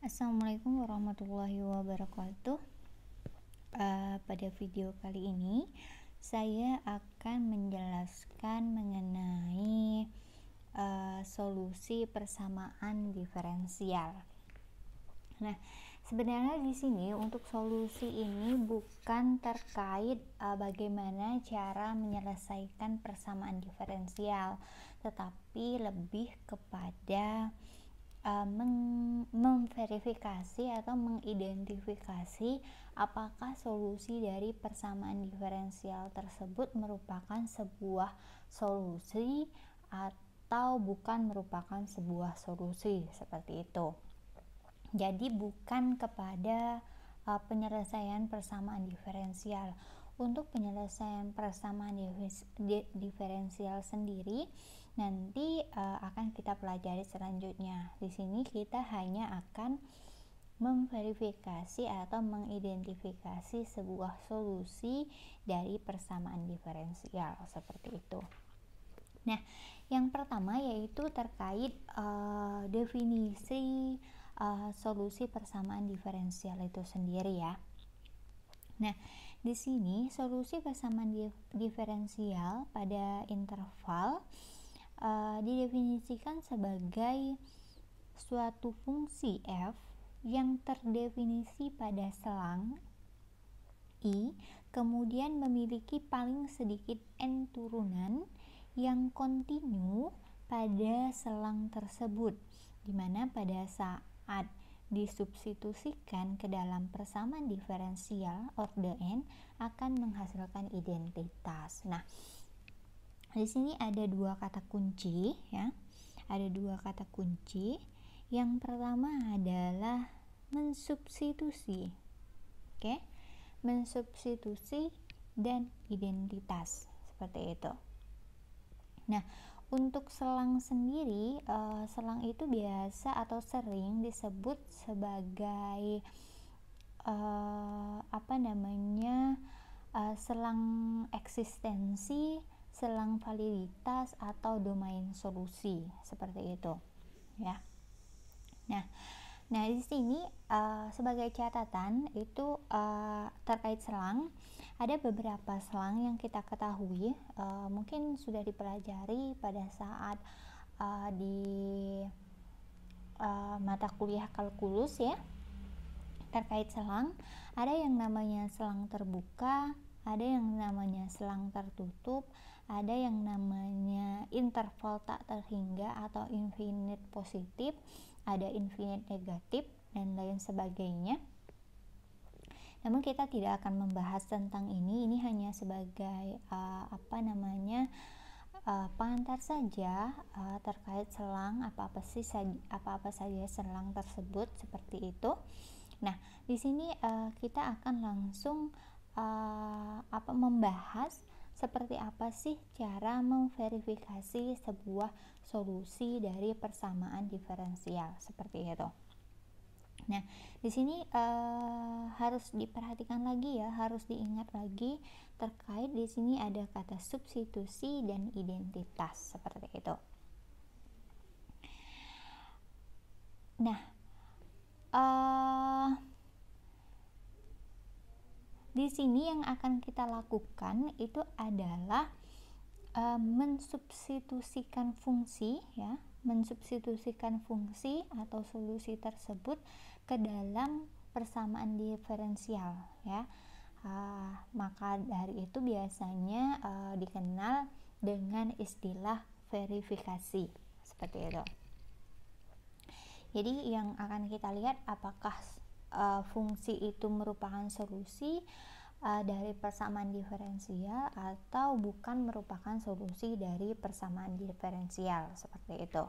Assalamualaikum warahmatullahi wabarakatuh. Pada video kali ini saya akan menjelaskan mengenai solusi persamaan diferensial. Nah, sebenarnya di sini untuk solusi ini bukan terkait bagaimana cara menyelesaikan persamaan diferensial, tetapi lebih kepada memverifikasi atau mengidentifikasi apakah solusi dari persamaan diferensial tersebut merupakan sebuah solusi atau bukan merupakan sebuah solusi, seperti itu. Jadi bukan kepada penyelesaian persamaan diferensial. Untuk penyelesaian persamaan diferensial sendiri nanti akan kita pelajari selanjutnya. Di sini kita hanya akan memverifikasi atau mengidentifikasi sebuah solusi dari persamaan diferensial, seperti itu. Nah, yang pertama yaitu terkait definisi solusi persamaan diferensial itu sendiri ya. Nah, di sini solusi persamaan diferensial pada interval didefinisikan sebagai suatu fungsi f yang terdefinisi pada selang I kemudian memiliki paling sedikit n turunan yang kontinu pada selang tersebut, di mana pada saat disubstitusikan ke dalam persamaan diferensial orde n akan menghasilkan identitas. Nah, di sini ada dua kata kunci ya. Ada dua kata kunci. Yang pertama adalah mensubstitusi. Oke. Mensubstitusi dan identitas, seperti itu. Nah, untuk selang sendiri, selang itu biasa atau sering disebut sebagai selang eksistensi, selang validitas atau domain solusi, seperti itu ya. Nah di sini sebagai catatan itu terkait selang, ada beberapa selang yang kita ketahui, mungkin sudah dipelajari pada saat di mata kuliah kalkulus ya. Terkait selang, ada yang namanya selang terbuka, ada yang namanya selang tertutup, ada yang namanya interval tak terhingga atau infinite positif, ada infinite negatif, dan lain sebagainya. Namun kita tidak akan membahas tentang ini hanya sebagai pengantar saja terkait selang, apa-apa saja selang tersebut, seperti itu. Nah, di sini kita akan langsung membahas seperti apa sih cara memverifikasi sebuah solusi dari persamaan diferensial, seperti itu. Nah, di sini harus diperhatikan lagi ya, harus diingat lagi terkait di sini ada kata substitusi dan identitas, seperti itu. Nah, di sini yang akan kita lakukan itu adalah mensubstitusikan fungsi ya, mensubstitusikan fungsi atau solusi tersebut ke dalam persamaan diferensial ya. Maka dari itu biasanya dikenal dengan istilah verifikasi, seperti itu. Jadi yang akan kita lihat apakah fungsi itu merupakan solusi dari persamaan diferensial atau bukan merupakan solusi dari persamaan diferensial, seperti itu.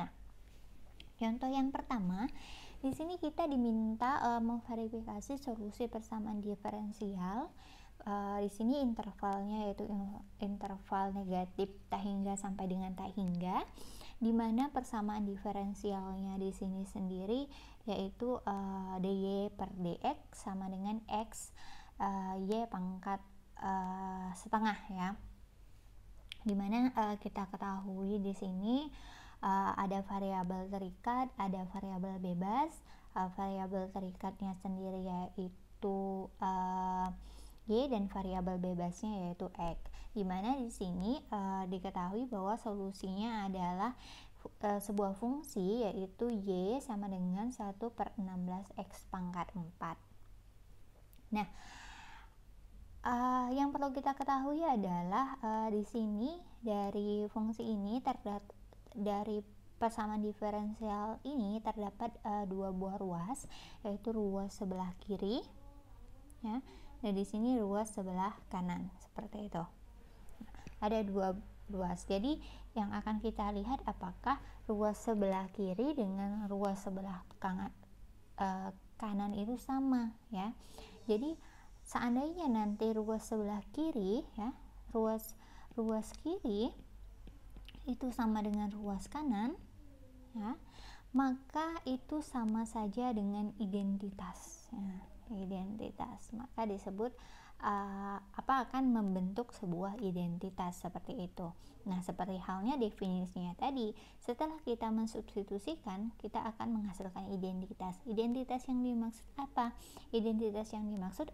Nah, contoh yang pertama, di sini kita diminta memverifikasi solusi persamaan diferensial. Di sini intervalnya yaitu interval negatif tak hingga sampai dengan tak hingga, di mana persamaan diferensialnya di sini sendiri yaitu dy per dx sama dengan x y pangkat setengah ya. Dimana kita ketahui di sini ada variabel terikat, ada variabel bebas. Variabel terikatnya sendiri yaitu Y dan variabel bebasnya yaitu X. Dimana di sini diketahui bahwa solusinya adalah sebuah fungsi yaitu Y sama dengan 1/16 X pangkat 4. Nah, yang perlu kita ketahui adalah di sini dari fungsi ini dari persamaan diferensial ini terdapat dua buah ruas, yaitu ruas sebelah kiri, ya, dan di sini ruas sebelah kanan, seperti itu. Ada dua ruas. Jadi yang akan kita lihat apakah ruas sebelah kiri dengan ruas sebelah kanan itu sama, ya. Jadi seandainya nanti ruas sebelah kiri, ya, ruas kiri itu sama dengan ruas kanan, ya, maka itu sama saja dengan identitas, ya, identitas. Maka disebut akan membentuk sebuah identitas seperti itu. Nah, seperti halnya definisinya tadi, setelah kita mensubstitusikan, kita akan menghasilkan identitas. Identitas yang dimaksud apa? Identitas yang dimaksud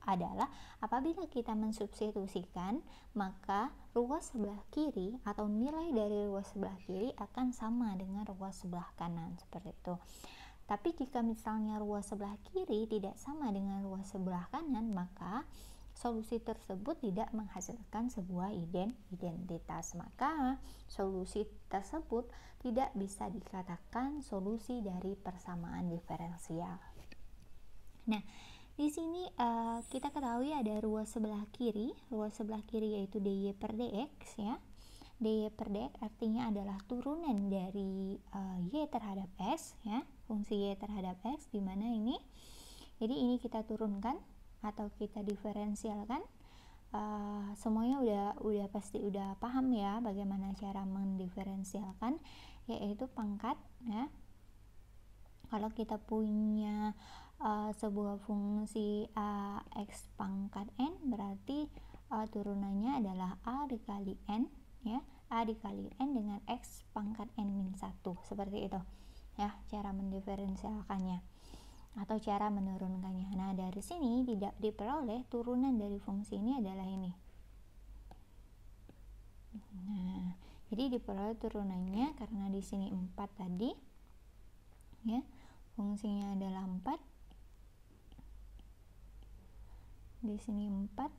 adalah apabila kita mensubstitusikan, maka ruas sebelah kiri atau nilai dari ruas sebelah kiri akan sama dengan ruas sebelah kanan, seperti itu. Tapi jika misalnya ruas sebelah kiri tidak sama dengan ruas sebelah kanan, maka solusi tersebut tidak menghasilkan sebuah identitas. Maka solusi tersebut tidak bisa dikatakan solusi dari persamaan diferensial. Nah, di sini kita ketahui ada ruas sebelah kiri yaitu dy per dx, ya. dy per dx artinya adalah turunan dari y terhadap x, ya, fungsi y terhadap x, di mana ini, jadi ini kita turunkan atau kita diferensialkan. Semuanya udah pasti udah paham ya bagaimana cara mendiferensialkan, yaitu pangkat, ya. Kalau kita punya sebuah fungsi x pangkat n, berarti turunannya adalah a dikali n, ya, a dikali n dengan x pangkat n min 1, seperti itu, ya, cara mendiferensialkannya atau cara menurunkannya. Nah, dari sini tidak diperoleh turunan dari fungsi ini adalah ini. Nah, jadi diperoleh turunannya karena di sini 4 tadi, ya, fungsinya adalah 4, di sini 4,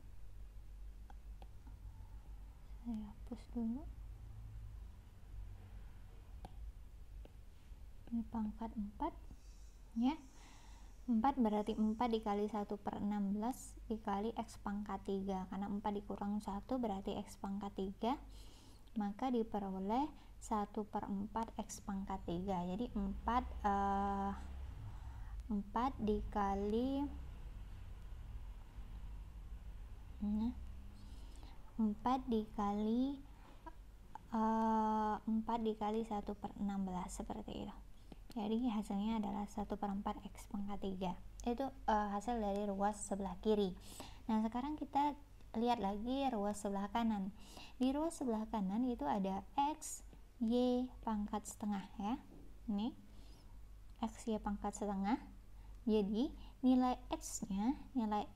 saya hapus dulu, ini pangkat 4, ya. 4 berarti 4 dikali 1/16 dikali x pangkat 3, karena 4 dikurang 1 berarti x pangkat 3, maka diperoleh 1/4 x pangkat 3. Jadi 4 dikali 1/16 seperti itu. Jadi hasilnya adalah 1/4 x pangkat 3. Itu hasil dari ruas sebelah kiri. Nah, sekarang kita lihat lagi ruas sebelah kanan. Di ruas sebelah kanan itu ada x y pangkat setengah, ya. Ini x y pangkat setengah. Jadi nilai x-nya, nilai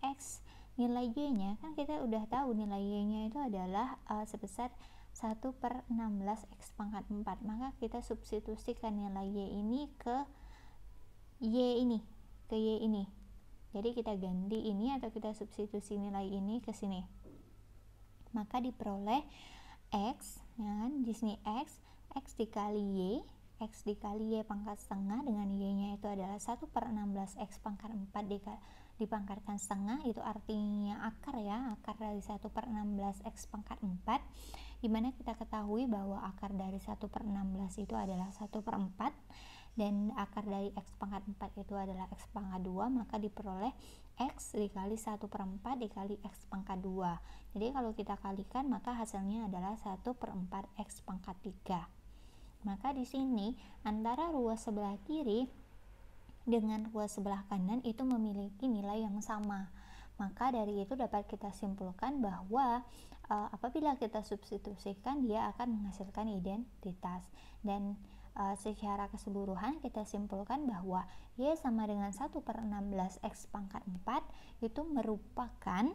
y-nya kan kita udah tahu nilai y-nya itu adalah sebesar 1/16 x pangkat 4, maka kita substitusikan nilai y ini ke y ini, jadi kita ganti ini atau kita substitusi nilai ini ke sini, maka diperoleh x, ya kan, di sini x dikali y pangkat setengah dengan y-nya itu adalah 1/16 x pangkat 4 dipangkatkan setengah, itu artinya akar, ya, akar dari 1/16 x pangkat 4, dimana kita ketahui bahwa akar dari 1/16 itu adalah 1/4 dan akar dari x pangkat 4 itu adalah x pangkat 2, maka diperoleh x dikali 1/4 dikali x pangkat 2. Jadi kalau kita kalikan maka hasilnya adalah 1/4 x pangkat 3. Maka di sini antara ruas sebelah kiri dengan ruas sebelah kanan itu memiliki nilai yang sama. Maka dari itu dapat kita simpulkan bahwa apabila kita substitusikan, dia akan menghasilkan identitas. Dan secara keseluruhan kita simpulkan bahwa Y sama dengan 1/16 X pangkat 4 itu merupakan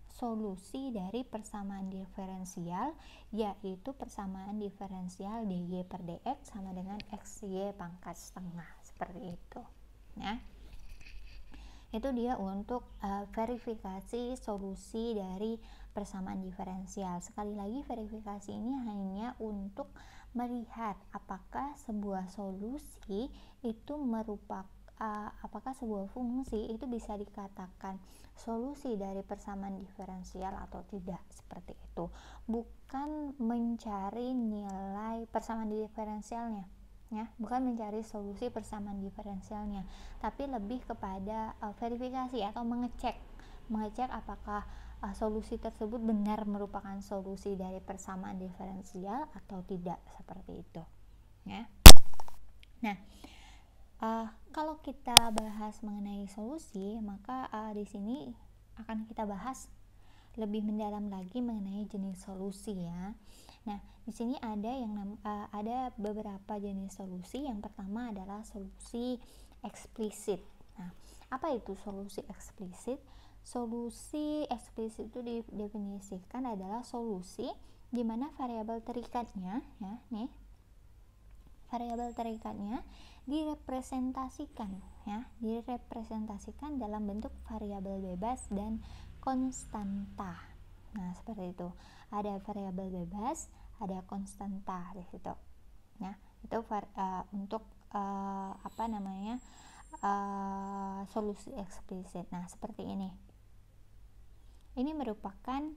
solusi dari persamaan diferensial, yaitu persamaan diferensial dy per dx sama dengan xy pangkat setengah, seperti itu. Itu dia untuk verifikasi solusi dari persamaan diferensial. Sekali lagi, verifikasi ini hanya untuk melihat apakah sebuah solusi itu apakah sebuah fungsi itu bisa dikatakan solusi dari persamaan diferensial atau tidak, seperti itu. Bukan mencari nilai persamaan diferensialnya, bukan mencari solusi persamaan diferensialnya, tapi lebih kepada verifikasi atau mengecek apakah solusi tersebut benar merupakan solusi dari persamaan diferensial atau tidak, seperti itu. Nah, kalau kita bahas mengenai solusi, maka di sini akan kita bahas lebih mendalam lagi mengenai jenis solusi, ya. Nah, di sini ada beberapa jenis solusi. Yang pertama adalah solusi eksplisit. Nah, apa itu solusi eksplisit? Solusi eksplisit itu didefinisikan adalah solusi di mana variabel terikatnya, variabel terikatnya direpresentasikan dalam bentuk variabel bebas dan konstanta. Nah, seperti itu. Ada variabel bebas, ada konstanta di situ. Itu untuk solusi eksplisit. Nah, seperti ini. Ini merupakan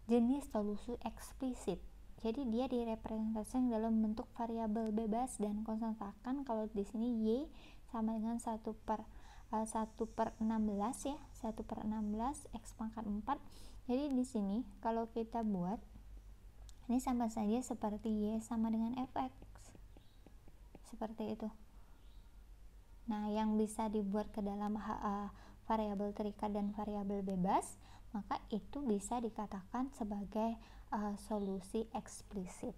jenis solusi eksplisit. Jadi dia direpresentasikan dalam bentuk variabel bebas dan konstanta. Kan kalau di sini Y sama dengan 1/16 ya, 1/16 X pangkat 4. Jadi di sini kalau kita buat ini sama saja seperti Y sama dengan fx, seperti itu. Nah, yang bisa dibuat ke dalam variabel terikat dan variabel bebas, maka itu bisa dikatakan sebagai solusi eksplisit,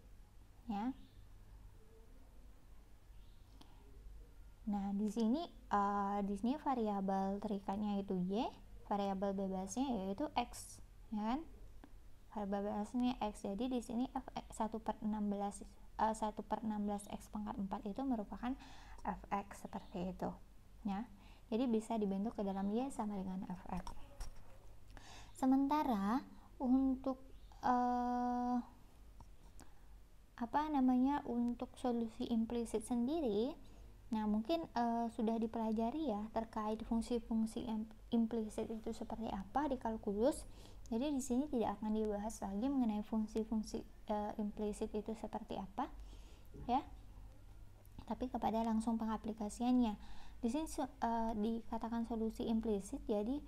ya. Nah, di sini variabel terikatnya itu Y, variabel bebasnya yaitu X, ya kan? Variabel bebasnya X. Jadi di sini 1/16 X pangkat 4 itu merupakan fx, seperti itu, ya. Jadi bisa dibentuk ke dalam Y sama dengan fx. Sementara untuk untuk solusi implisit sendiri, nah mungkin sudah dipelajari ya terkait fungsi-fungsi implisit itu seperti apa di kalkulus. Jadi di sini tidak akan dibahas lagi mengenai fungsi-fungsi implisit itu seperti apa, ya. Tapi kepada langsung pengaplikasiannya. Di sini dikatakan solusi implisit, jadi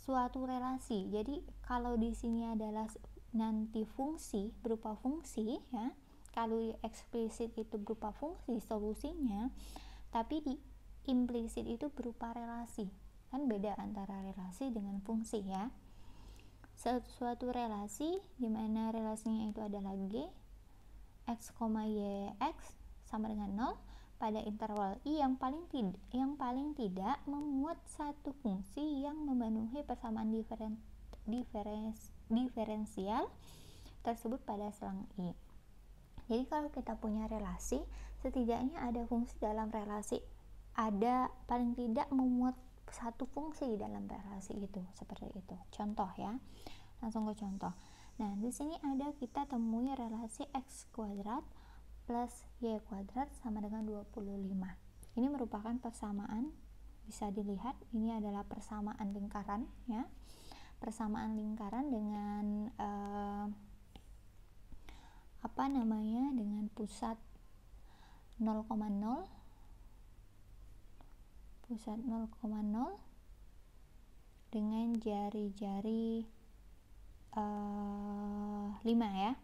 suatu relasi. Jadi kalau di sini adalah nanti fungsi berupa fungsi, ya. Kalau eksplisit itu berupa fungsi solusinya, tapi di implisit itu berupa relasi. Kan beda antara relasi dengan fungsi, ya. Suatu relasi di mana relasinya itu adalah G X, Y, X sama dengan 0 pada interval I yang paling tidak memuat satu fungsi yang memenuhi persamaan diferensial tersebut pada selang I. Jadi kalau kita punya relasi, setidaknya ada fungsi dalam relasi, ada paling tidak memuat satu fungsi dalam relasi itu, seperti itu. Contoh, ya. Langsung ke contoh. Nah, di sini kita temui relasi X kuadrat plus Y kuadrat sama dengan 25. Ini merupakan persamaan, bisa dilihat ini adalah persamaan lingkaran, ya. Persamaan lingkaran dengan dengan pusat 0,0 dengan jari-jari 5, ya.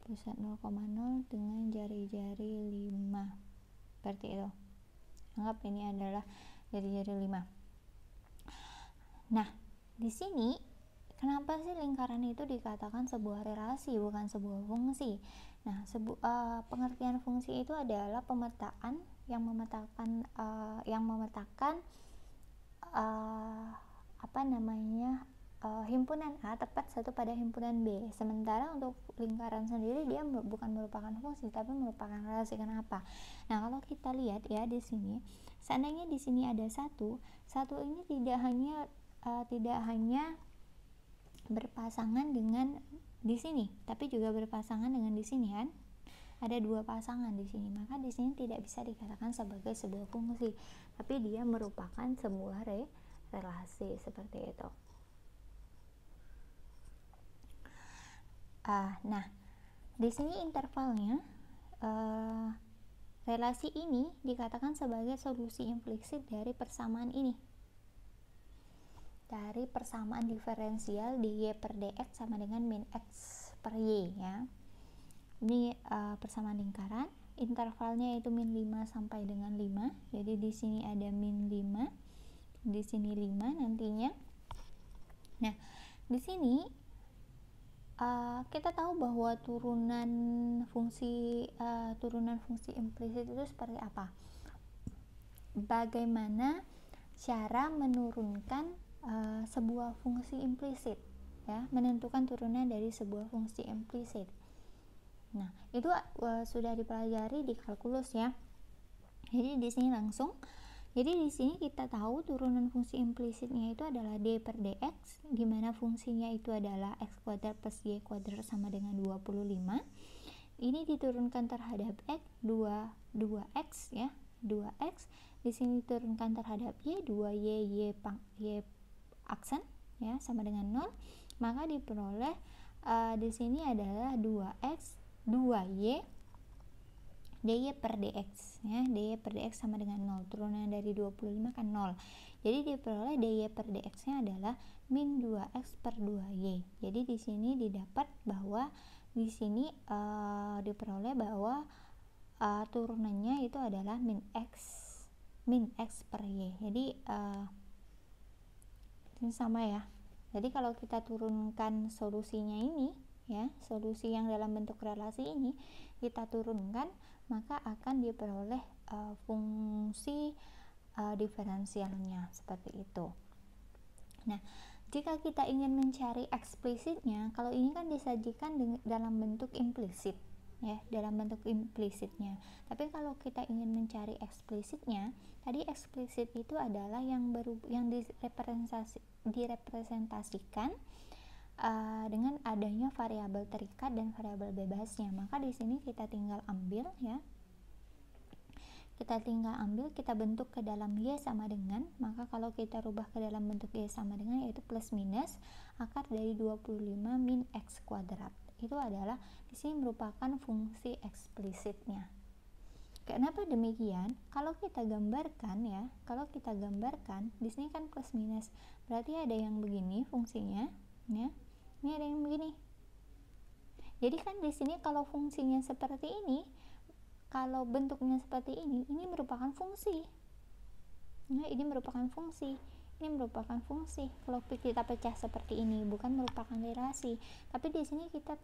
Pusat 0,0 dengan jari-jari 5, seperti itu. Anggap ini adalah jari-jari 5. Nah, di sini kenapa sih lingkaran itu dikatakan sebuah relasi bukan sebuah fungsi? Nah, pengertian fungsi itu adalah pemetaan yang memetakan himpunan A tepat satu pada himpunan B. Sementara untuk lingkaran sendiri dia bukan merupakan fungsi tapi merupakan relasi. Kenapa? Nah, kalau kita lihat ya di sini, seandainya di sini ada satu ini tidak hanya berpasangan dengan di sini, tapi juga berpasangan dengan di sini kan? Ada dua pasangan di sini, maka di sini tidak bisa dikatakan sebagai sebuah fungsi, tapi dia merupakan sebuah relasi seperti itu. Nah, di sini intervalnya relasi ini dikatakan sebagai solusi implisit dari persamaan ini. Dari persamaan diferensial dy per dx sama dengan min x per y ya. Ini persamaan lingkaran, intervalnya itu min 5 sampai dengan 5. Jadi di sini ada min 5, di sini 5 nantinya. Nah, di sini kita tahu bahwa turunan fungsi implisit itu seperti apa. Bagaimana cara menurunkan sebuah fungsi implisit, ya, menentukan turunan dari sebuah fungsi implisit. Nah, itu sudah dipelajari di kalkulus ya. Jadi di sini langsung. Jadi di sini kita tahu turunan fungsi implisitnya itu adalah d per dx, di mana fungsinya itu adalah x kuadrat plus y kuadrat sama dengan 25. Ini diturunkan terhadap x 2x ya, 2x. Di sini diturunkan terhadap y 2y y aksen ya sama dengan 0. Maka diperoleh di sini adalah 2x 2y dy per dx ya, dy per dx sama dengan 0. Turunan dari 25 kan 0. Jadi diperoleh dy per dx-nya adalah min 2x per 2y. Jadi di sini didapat bahwa di sini diperoleh bahwa turunannya itu adalah min x per y. Jadi ini sama ya. Jadi kalau kita turunkan solusinya ini ya, solusi yang dalam bentuk relasi ini kita turunkan, maka akan diperoleh fungsi diferensialnya seperti itu. Nah, jika kita ingin mencari eksplisitnya, kalau ini kan disajikan dalam bentuk implisit ya, dalam bentuk implisitnya. Tapi kalau kita ingin mencari eksplisitnya, tadi eksplisit itu adalah yang direpresentasikan dengan adanya variabel terikat dan variabel bebasnya. Maka di sini kita tinggal ambil ya. Kita bentuk ke dalam y sama dengan, maka kalau kita rubah ke dalam bentuk y sama dengan yaitu plus minus akar dari 25 min x kuadrat. Itu adalah di sini merupakan fungsi eksplisitnya. Kenapa demikian? Kalau kita gambarkan di sini kan plus minus, berarti ada yang begini fungsinya ya. Ini ada yang begini. Jadi kan di sini kalau fungsinya seperti ini, kalau bentuknya seperti ini merupakan fungsi. Nah, ini merupakan fungsi. Kalau kita pecah seperti ini bukan merupakan relasi, tapi di sini kita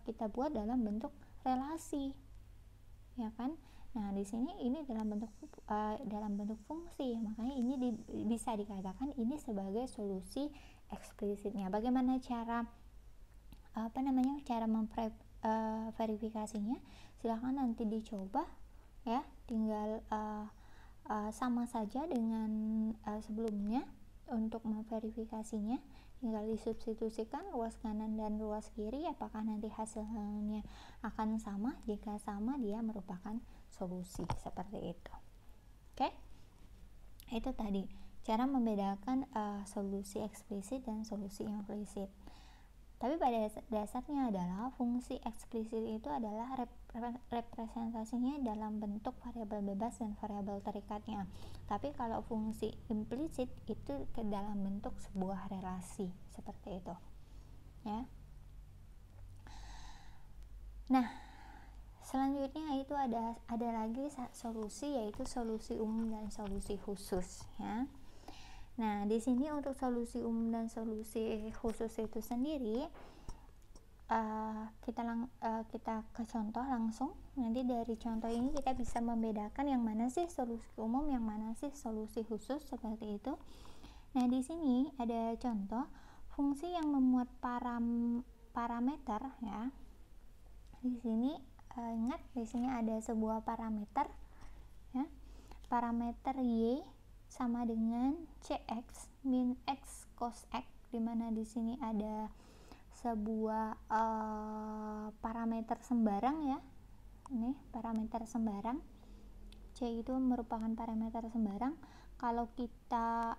kita buat dalam bentuk relasi. Ya kan? Nah, di sini ini dalam bentuk fungsi. Makanya ini bisa dikatakan ini sebagai solusi eksplisitnya. Bagaimana cara verifikasinya? Silahkan nanti dicoba ya, tinggal sama saja dengan sebelumnya untuk memverifikasinya, tinggal disubstitusikan luas kanan dan luas kiri, apakah nanti hasilnya akan sama. Jika sama, dia merupakan solusi seperti itu. Oke? Itu tadi cara membedakan solusi eksplisit dan solusi implisit. Tapi pada dasarnya adalah fungsi eksplisit itu adalah representasinya dalam bentuk variabel bebas dan variabel terikatnya. Tapi kalau fungsi implisit itu ke dalam bentuk sebuah relasi seperti itu. Ya. Nah, selanjutnya itu ada lagi solusi, yaitu solusi umum dan solusi khusus ya. Nah, di sini untuk solusi umum dan solusi khusus itu sendiri, kita ke contoh langsung. Nanti dari contoh ini kita bisa membedakan yang mana sih solusi umum, yang mana sih solusi khusus, seperti itu. Nah, di sini ada contoh fungsi yang memuat parameter ya. Di sini ingat, di sini ada sebuah parameter ya. Parameter y sama dengan cx min x cos x, dimana di sini ada sebuah parameter sembarang ya. Ini parameter sembarang, c itu merupakan parameter sembarang. Kalau kita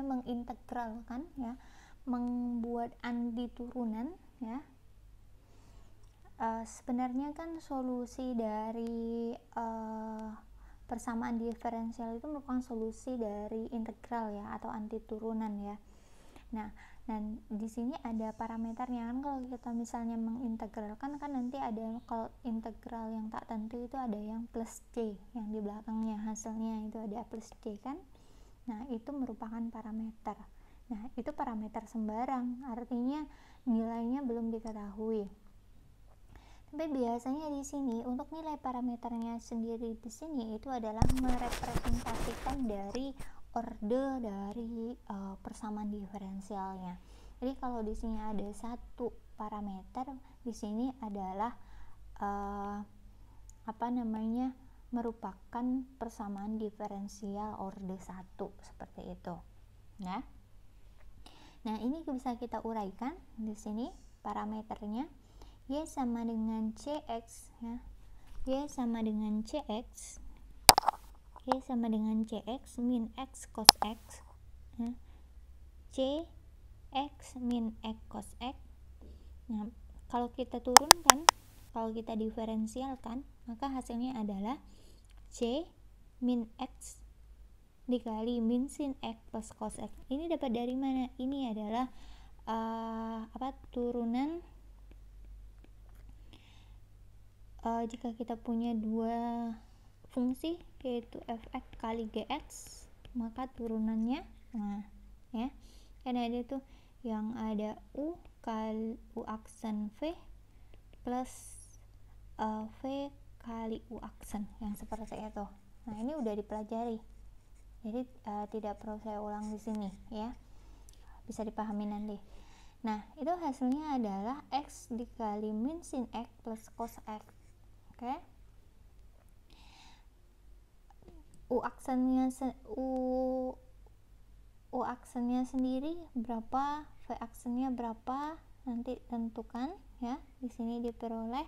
mengintegralkan ya, membuat antiturunan ya, sebenarnya kan solusi dari persamaan diferensial itu merupakan solusi dari integral ya, atau antiturunan ya. Nah, dan di sini ada parameternya kan. Kalau kita misalnya mengintegralkan kan nanti ada, kalau integral yang tak tentu itu ada yang plus c, yang di belakangnya hasilnya itu ada plus c kan. Nah, itu merupakan parameter. Nah, itu parameter sembarang, artinya nilainya belum diketahui. Tapi biasanya di sini untuk nilai parameternya sendiri di sini itu adalah merepresentasikan dari orde dari persamaan diferensialnya. Jadi kalau di sini ada satu parameter, di sini adalah merupakan persamaan diferensial orde 1, seperti itu. Nah, ini bisa kita uraikan di sini parameternya. Y sama dengan cx ya. Y sama dengan cx. Y sama dengan cx min x cos x ya. Cx min x cos x. Nah, kalau kita turunkan, kalau kita diferensialkan, maka hasilnya adalah c min x dikali min sin x plus cos x. Ini dapat dari mana? Ini adalah turunan. Jika kita punya dua fungsi yaitu fx kali gx, maka turunannya ya, karena ada tuh yang ada u kali u aksen v plus v kali u aksen, yang seperti itu. Nah, ini udah dipelajari, jadi tidak perlu saya ulang di sini ya, bisa dipahami nanti. Nah, itu hasilnya adalah x dikali min sin x plus cos x. Oke. U aksennya sendiri berapa, V aksennya berapa, nanti tentukan ya. Di sini diperoleh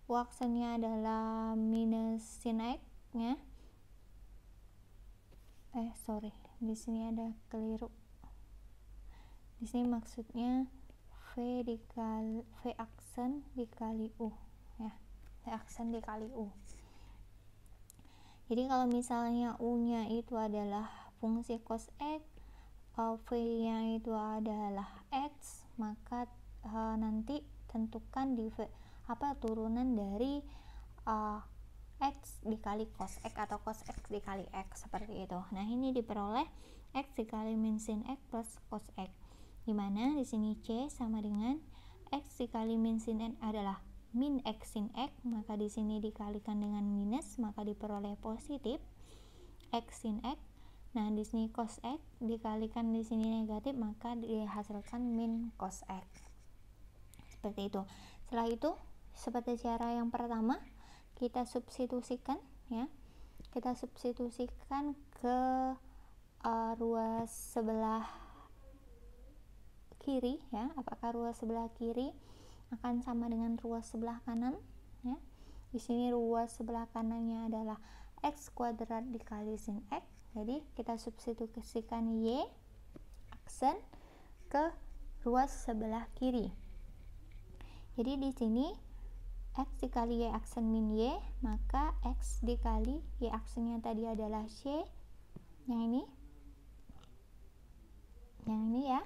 U aksennya adalah minus sin x ya. Di sini ada keliru. Di sini maksudnya V aksen dikali U ya. V aksen dikali U. Jadi kalau misalnya U-nya itu adalah fungsi cos x, V-nya itu adalah x, maka nanti tentukan turunan dari x dikali cos x atau cos x dikali x, seperti itu. Nah, ini diperoleh x dikali min sin x plus cos x, dimana di sini c sama dengan x dikali min sin x adalah min x sin x, maka di sini dikalikan dengan minus, maka diperoleh positif x sin x. Nah, di sini cos x dikalikan di sini negatif, maka dihasilkan min cos x. Seperti itu. Setelah itu, seperti cara yang pertama, kita substitusikan ya. Kita substitusikan ke ruas sebelah kiri ya. Apakah ruas sebelah kiri akan sama dengan ruas sebelah kanan ya. Di sini ruas sebelah kanannya adalah x kuadrat dikali sin x. Jadi kita substitusikan y aksen ke ruas sebelah kiri. Jadi di sini x dikali y aksen min y, maka x dikali y aksennya tadi adalah c, yang ini ya,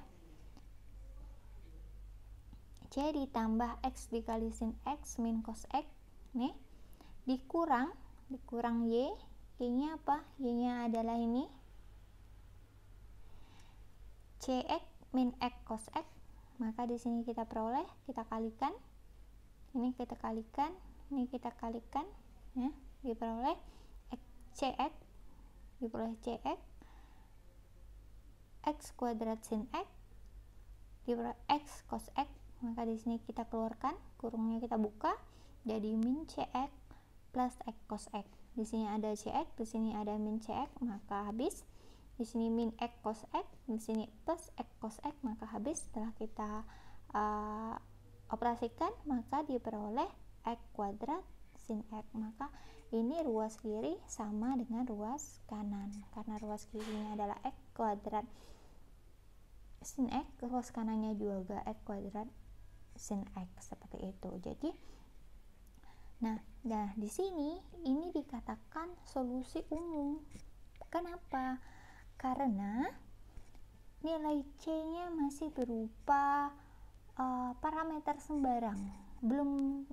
c ditambah x dikali sin x min cos x nih, dikurang dikurang Y. Y-nya apa? Y-nya adalah ini. Cx min X cos X. Maka di sini kita peroleh, kita kalikan. Ini kita kalikan, ini kita kalikan, ya, diperoleh Cx, diperoleh Cx X kuadrat sin X diperoleh X cos X. Maka di sini kita keluarkan, kurungnya kita buka, jadi min Cx plus X cos X. Di sini ada Cx, di sini ada min Cx, maka habis. Di sini min X cos X, di sini plus X cos X, maka habis. Setelah kita operasikan, maka diperoleh X kuadrat sin X. Maka ini ruas kiri sama dengan ruas kanan, karena ruas kirinya adalah X kuadrat sin X, ruas kanannya juga X kuadrat sin X, seperti itu. Jadi nah di sini ini dikatakan solusi umum. Kenapa? Karena nilai C-nya masih berupa parameter sembarang, belum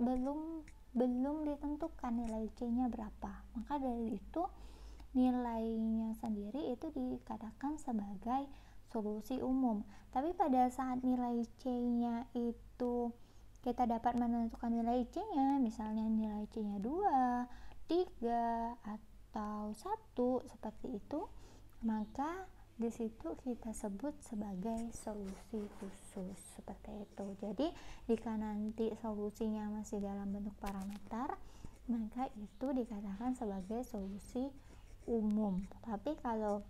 ditentukan nilai C-nya berapa. Maka dari itu nilainya sendiri itu dikatakan sebagai solusi umum. Tapi pada saat nilai C-nya itu kita dapat menentukan nilai C-nya, misalnya nilai C-nya 2, 3, atau 1 seperti itu, maka di situ kita sebut sebagai solusi khusus, seperti itu. Jadi jika nanti solusinya masih dalam bentuk parameter, maka itu dikatakan sebagai solusi umum. Tapi kalau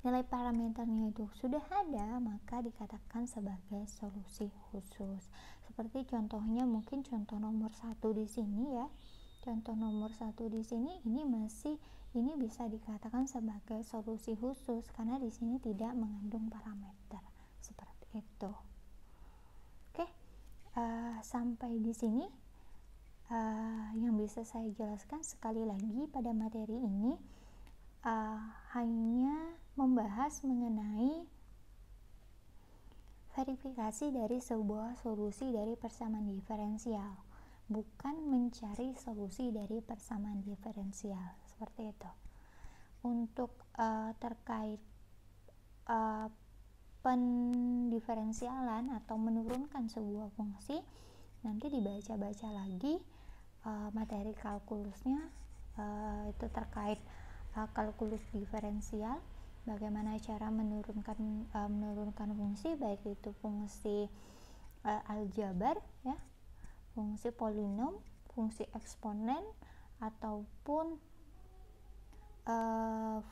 nilai parameternya itu sudah ada, maka dikatakan sebagai solusi khusus. Seperti contohnya, mungkin contoh nomor 1 di sini ya. Contoh nomor 1 di sini ini bisa dikatakan sebagai solusi khusus karena di sini tidak mengandung parameter, seperti itu. Oke, sampai di sini yang bisa saya jelaskan. Sekali lagi, pada materi ini hanya membahas mengenai verifikasi dari sebuah solusi dari persamaan diferensial, bukan mencari solusi dari persamaan diferensial, seperti itu. Untuk terkait pendiferensialan atau menurunkan sebuah fungsi, nanti dibaca-baca lagi materi kalkulusnya, itu terkait kalkulus diferensial, bagaimana cara menurunkan fungsi, baik itu fungsi aljabar ya, fungsi polinom, fungsi eksponen, ataupun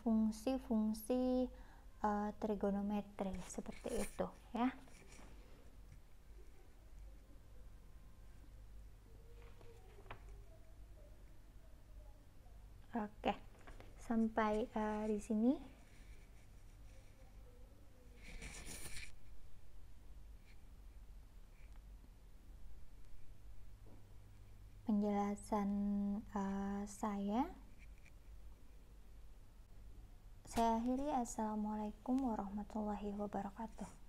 fungsi-fungsi trigonometri, seperti itu ya. Oke, sampai di sini penjelasan saya akhiri. Assalamualaikum warahmatullahi wabarakatuh.